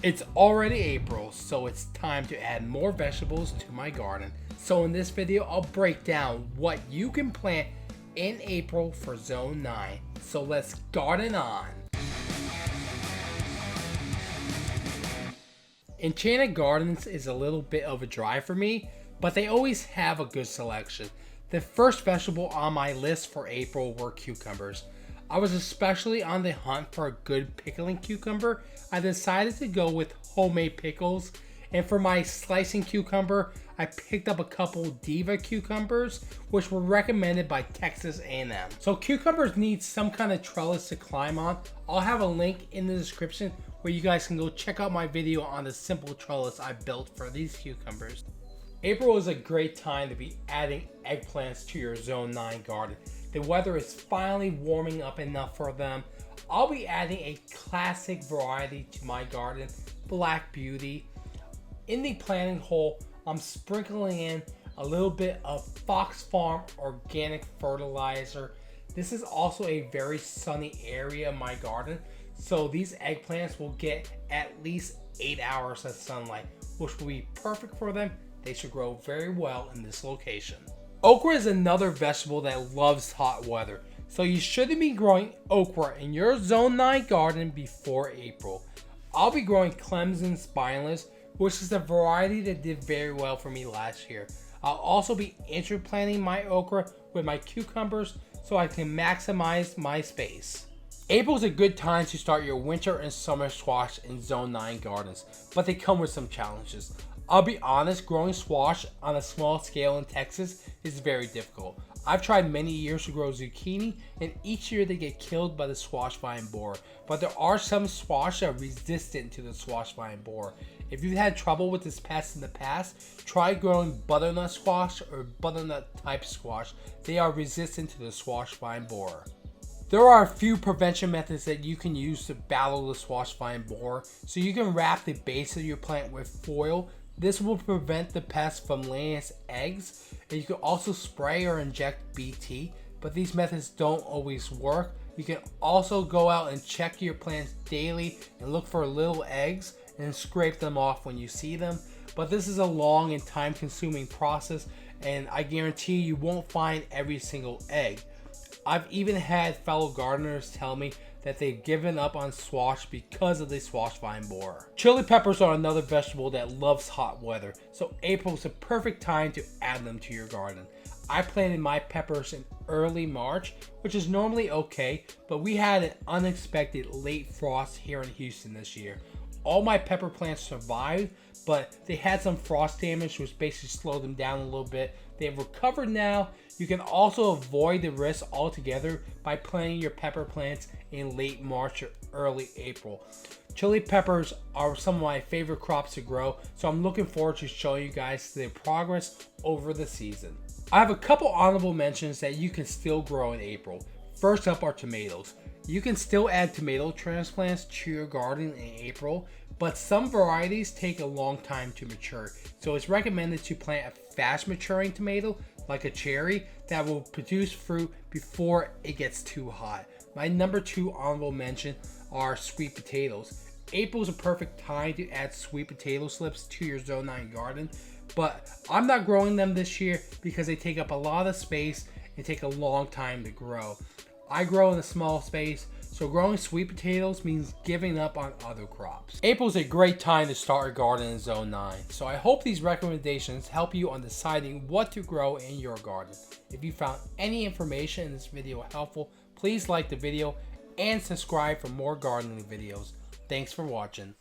It's already April, so it's time to add more vegetables to my garden. So in this video, I'll break down what you can plant in April for Zone 9. So let's garden on. Enchanted Gardens is a little bit of a drive for me, but they always have a good selection. The first vegetable on my list for April were cucumbers. I was especially on the hunt for a good pickling cucumber. I decided to go with homemade pickles, and for my slicing cucumber, I picked up a couple Diva cucumbers, which were recommended by Texas A&M. So cucumbers need some kind of trellis to climb on. I'll have a link in the description where you guys can go check out my video on the simple trellis I built for these cucumbers. April is a great time to be adding eggplants to your Zone 9 garden. The weather is finally warming up enough for them. I'll be adding a classic variety to my garden, Black Beauty. In the planting hole, I'm sprinkling in a little bit of Fox Farm organic fertilizer. This is also a very sunny area in my garden, so these eggplants will get at least 8 hours of sunlight, which will be perfect for them. They should grow very well in this location. Okra is another vegetable that loves hot weather, so you shouldn't be growing okra in your Zone 9 garden before April. I'll be growing Clemson Spineless, which is a variety that did very well for me last year. I'll also be interplanting my okra with my cucumbers so I can maximize my space. April is a good time to start your winter and summer squash in Zone 9 gardens, but they come with some challenges. I'll be honest, growing squash on a small scale in Texas is very difficult. I've tried many years to grow zucchini, and each year they get killed by the squash vine borer. But there are some squash that are resistant to the squash vine borer. If you've had trouble with this pest in the past, try growing butternut squash or butternut type squash. They are resistant to the squash vine borer. There are a few prevention methods that you can use to battle the squash vine borer. So you can wrap the base of your plant with foil. This will prevent the pest from laying its eggs, and you can also spray or inject BT, but these methods don't always work. You can also go out and check your plants daily and look for little eggs and scrape them off when you see them, but this is a long and time consuming process, and I guarantee you won't find every single egg. I've even had fellow gardeners tell me that they've given up on squash because of the squash vine borer. Chili peppers are another vegetable that loves hot weather, so April is a perfect time to add them to your garden. I planted my peppers in early March, which is normally okay, but we had an unexpected late frost here in Houston this year. All my pepper plants survived, but they had some frost damage, which basically slowed them down a little bit. They've recovered now. You can also avoid the risk altogether by planting your pepper plants in late March or early April. Chili peppers are some of my favorite crops to grow, so I'm looking forward to showing you guys their progress over the season. I have a couple honorable mentions that you can still grow in April. First up are tomatoes. You can still add tomato transplants to your garden in April, but some varieties take a long time to mature, so it's recommended to plant a fast maturing tomato like a cherry that will produce fruit before it gets too hot. My number 2 honorable mention are sweet potatoes. April is a perfect time to add sweet potato slips to your Zone 9 garden, but I'm not growing them this year because they take up a lot of space and take a long time to grow. I grow in a small space, so growing sweet potatoes means giving up on other crops. April is a great time to start a garden in Zone 9, so I hope these recommendations help you on deciding what to grow in your garden. If you found any information in this video helpful, please like the video and subscribe for more gardening videos. Thanks for watching.